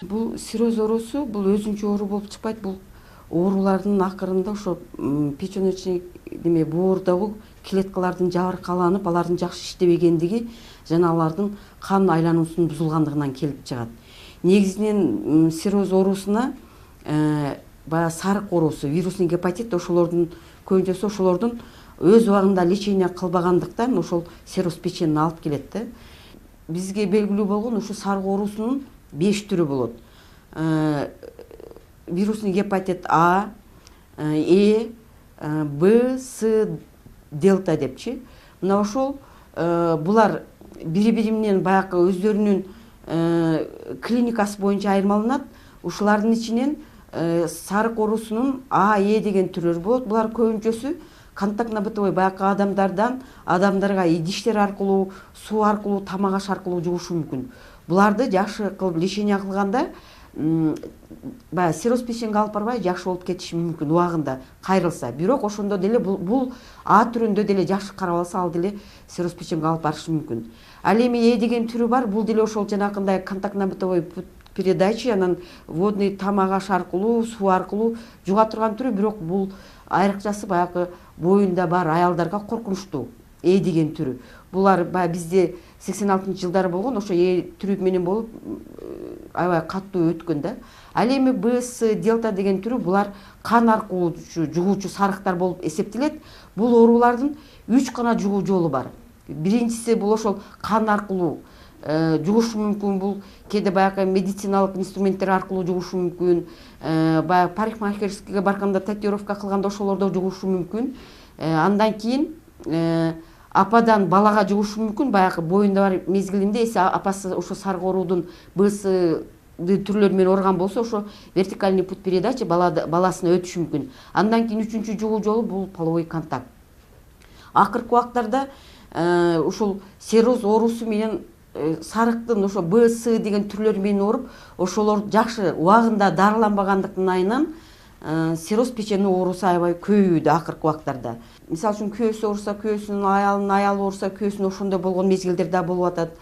Бул сироз оорусу бул өзүнчө оору болуп чыкпайт. Бул оорулардын акырында ошо печеночный боордогу клеткалардын жабыркаланып, алардын жакшы иштебегендиги жана алардын кан айлануусунун бузулгандыгынан келип чыгат. Негизинен сироз оорусуна баягы сарык оорусу, вирусный гепатит ошолордун көбүнчөсү ошолордун өз убагында лечение кылбагандыктан ошол сироз печени алып келет да. Бизге белгилүү болгон ушу сарык оорусунун 5 түрү болот. Вирусный гепатит А, Э, Б, С, дельта депчи. Мына ошол булар бири-бири менен баягы өздөрүнүн клиникасы боюнча айырмаланат. Ушулардын ичинен сарык оорусунун А, Э деген түрлөрү болот. Булар көбүнчөсү контактно бытовой баягы адамдарга идиштер аркылуу, суу аркылуу, тамак аш аркылуу жугушу мүмкүн. Буларды жакшы кылып лечение кылганда баягы сироз печеньге алып барбай жакшы болуп кетиши мүмкүн убагында кайрылса. Бирок ошондо деле бул А түрүндө деле жакшы карап алса, ал деле сироз печеньге алып барышы мүмкүн. Ал эми Э деген түрү бар. Бул деле ошол жанакындай контактно бытовой передачи, анан водный тамак аш аркылуу, суу аркылуу жуга турган түрү, бирок бул айрыкчасы баягы боюнда бар аялдарга коркунучтуу Э деген түрү. Булар баягы бизде 86-жылдары болгон, ошо Э түрү менен болуп аябай каттуу өткөн да. Ал эми Б, С, дельта деген түрү булар кан аркылуу жугуучу сарыктар болуп эсептелет. Бул оорулардын 3 гана жугуу жолу бар. Биринчиси бул ошол кан аркылуу жугушу мүмкүн. Бул кээде баягы медициналык инструменттер аркылуу жугушу мүмкүн. Баягы парикмахерскийге барганда, татуировка кылганда ошолордо жугушу мүмкүн. Андан кийин ападан балага жугушу мүмкүн. Баягы боюнда бар мезгилинде эси апасы ошо сарык оорудун БС түрлөрү менен ооруган болсо, ошо вертикальный путь передачи баласына өтүшү мүмкүн. Андан кийин үчүнчү жугуу жолу бул половой контакт. Акыркы убактарда ушул сироз оорусу менен сарыктын ошо БС деген түрлөрү менен ооруп, ошолор жакшы убагында дарыланбагандыктын айынан сироз печени оорусу аябай көбөйдү акыркы убактарда. Мисалы үчүн күйөөсү ооруса, күйөөсүнүн аялы ооруса, күйөөсүнүн ошондой болгон мезгилдер да болуп атат.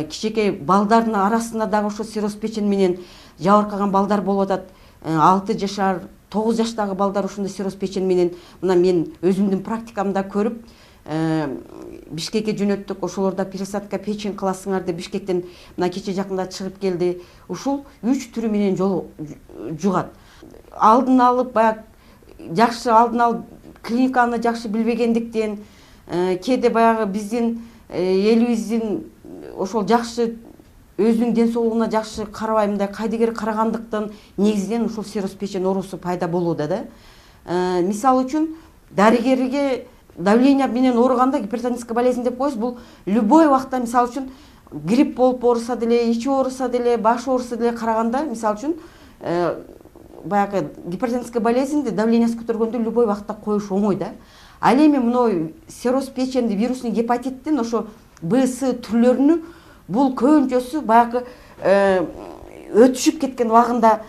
Кичинекей балдардын арасында дагы ошо сироз печени менен жабыркаган балдар болуп атат. 6 жашар, 9 жаштагы балдар ошондой сироз печени менен, мына мен өзүмдүн практикамда көрүп, Бишкекке жөнөттүк, ошолорда пересадка печень кыласыңар деп Бишкектен мына кече жакында чыгып келди. Ушул 3 түрү менен жугат. Алдын алып, баягы жакшы алдын алып клиниканы жакшы билбегендиктен, кээде баягы биздин элибиздин ошол жакшы өзүнүн ден соолугуна жакшы карабай, мындай кайдыгер карагандыктан негизинен ушул сироз печени оорусу пайда болууда да. Мисалы үчүн дарыгерге давление менен ооруганда, гипертоническая болезнь деп коебуз, бул любой убакта, мисалы үчүн грипп болуп ооруса деле, ичи ооруса деле, башы ооруса деле караганда, мисалы үчүн баягы гипертоническая болезньди давлениеси көтөргөндө любой убакта коюш оңой да. Ал эми мына сироз печени, вирусный гепатиттин ошо БС түрлөрүнү бул көбүнчөсү баягы өтүшүп кеткен убагында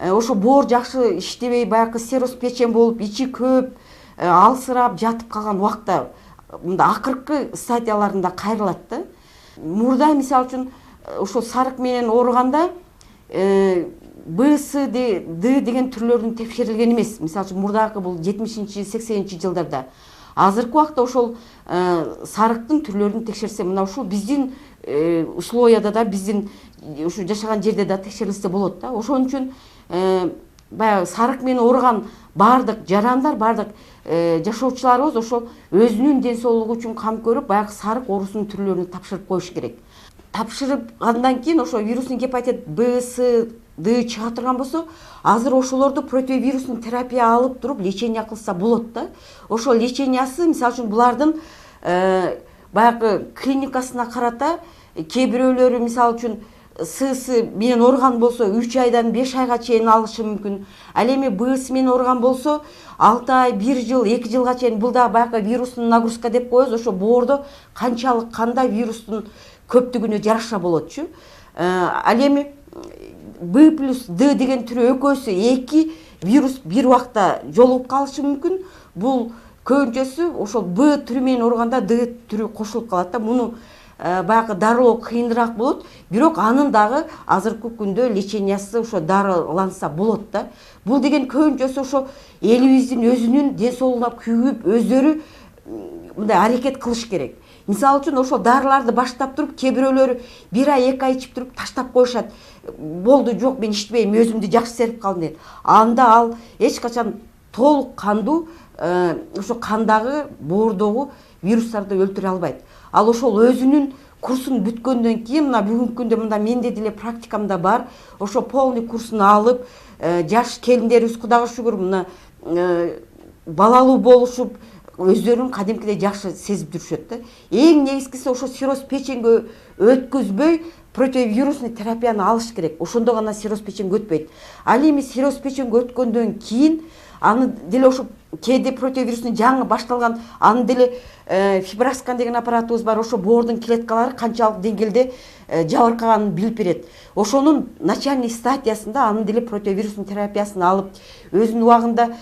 ошо боор жакшы иштебей, баягы сироз печень болуп, ичи көп, алсырап жатып калган убакта мында акыркы стадияларында кайрылат да. Мурда мисалы үчүн ошо сарык менен ооруганда БС, Д деген түрлөрүн текшерилген эмес. Мисалы үчүн мурдагы бул 70-80 жылдарда. Азыркы убакта ошол сарыктын түрлөрүн текшерсе, мына ушул биздин условияда да, биздин ушу жашаган жерде да текшерилсе болот да. Ошон үчүн баягы сарык менен ооруган бардык жарандар, бардык жашоочуларыбыз ошол өзүнүн ден соолугу үчүн кам көрүп, баягы сарык оорусунун түрлөрүн тапшырып коюш керек. Тапшырып андан кийин ошо вирусный гепатит БС, Д чыга турган болсо, азыр ошолорду противовирусный терапия алып туруп лечение кылса болот да. Ошол лечениясы, мисалы үчүн булардын баягы клиникасына карата кээ бирөөлөрү, мисалы үчүн СС менен ооруган болсо 3 айдан 5 айга чейин алышы мүмкүн. Ал эми БС менен ооруган болсо 6 ай, 1 жыл, 2 жылга чейин. Бул да баягы вирустун нагрузка деп коебуз. Ошо боордо канчалык канда вирустун көптүгүнө жараша болотчу. Ал эми Б плюс Д деген түрү экөөсү 2 вирус бир убакта жолугуп калышы мүмкүн. Бул көбүнчөсү ошол Б түрү менен ооруганда Д түрү кошулуп калат да. Муну баягы дарылоо кыйыныраак болот, бирок анын дагы азыркы күндө лечениясы ошо дарыланса болот да. Бул деген көбүнчөсү ошо элибиздин өзүнүн ден соолугуна күйүп, өздөрү мындай аракет кылыш керек. Мисалы үчүн ошол дарыларды баштап туруп, кээ бирөөлөрү 1 ай 2 ай ичип туруп таштап коюшат. Болду, жок, мен ичпейм, өзүмдү жакшы серип калдым дейт. Анда ал эч качан толук кандуу ошо кандагы, боордогу вирустарды өлтүрө албайт. Ал ошол өзүнүн курсун бүткөндөн кийин, мына бүгүнкү күндө мында менде деле практикамда бар, ошо полный курсун алып, жаш келиндерибиз Кудайга шүгүр мына балалуу болушуп, өздөрүн кадимкидей жакшы сезип жүрүшөт да. Эң негизгиси ошо сирроз печеньге өткөзбөй противирусный терапияны алыш керек. Ошондо гана сирроз печеньге өтпөйт. Ал эми сирроз печеньге өткөндөн кийин аны деле ошо кээде противирусный жаңы башталган, аны деле фиброскан деген аппаратыбыз бар. Ошо боордун клеткалары канчалык деңгээлде жабыркаганын билип берет. Ошонун начальный стадиясында аны деле противирусный терапиясын алып, өзүнүн убагында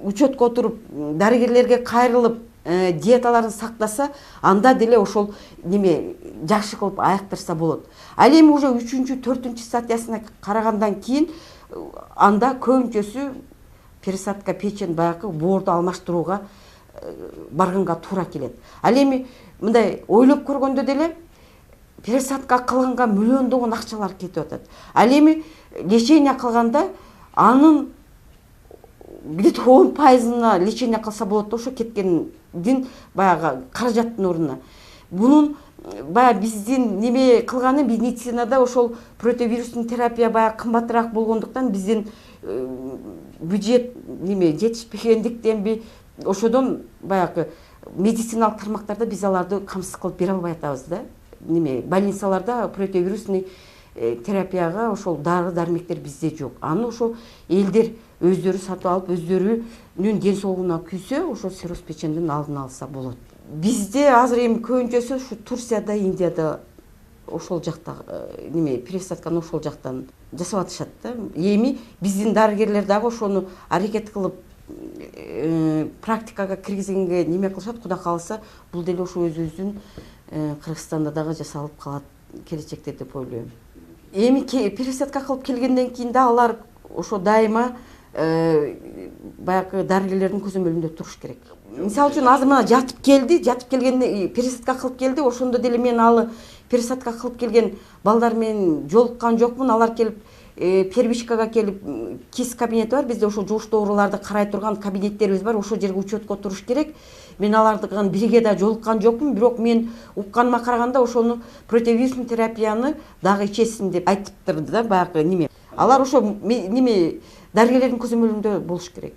учетко отуруп, дарыгерлерге кайрылып, диеталарын сактаса, анда деле ошол неме жакшы кылып аяктырса болот. Ал эми уже 3-4 стадиясына карагандан кийин анда көбүнчөсү пересадка печень, баягы боорду алмаштырууга барганга туура келет. Ал эми мындай ойлоп көргөндө деле пересадка кылганга миллиондогон акчалар кетип атат. Ал эми лечение кылганда анын где-то 10%-на лечение кылса болот да, ошо кеткендин баягы каражаттын ордуна. Бунун баягы биздин неме кылганы, медицинада ошол противирусный терапия баягы кымбатыраак болгондуктан биздин бюджет неме жетишпегендиктенби, ошодон баягы медициналык тармактарда биз аларды камсыз кылып бере албай атабыз да. Неме больницаларда противирусный терапияга ошол дары дармектер bizde жок. Аны ошо элдер өздөрү сатып алып, өздөрүнүн ден соолугуна күйсө, ошо сирроз печендин алдын алса болот. Бизде азыр эми көбүнчөсү ушу Турцияда, Индияда ошол жакта неме пересадканы ошол жактан жасап атышат да. Эми биздин дарыгерлер дагы ошону аракет кылып практикага киргизгенге неме кылышат. Кудай кааласа, бул деле ошо өзүбүздүн Кыргызстанда дагы жасалып калат келечекте деп ойлойм. Эми пересадка кылып келгенден кийин да алар ошо дайыма баягы дарыгерлердин көзөмөлүндө туруш керек. Мисалы үчүн азыр мына жатып келгенде пересадка кылып келди, ошондо деле мен алы пересадка кылып келген балдар менен жолуккан жокмун. Алар келип первичкага келип, кис кабинети бар, бизде ошо жугуштуу ооруларды карай турган кабинеттерибиз бар, ошол жерге учетко туруш керек. Мен алардын бириге да жолуккан жокмун, бирок мен укканыма караганда ошону противирусный терапияны дагы ичесиң деп айтыптыр да баягы неме. Алар ошо неме дарыгерлердин көзөмөлүндө болуш керек.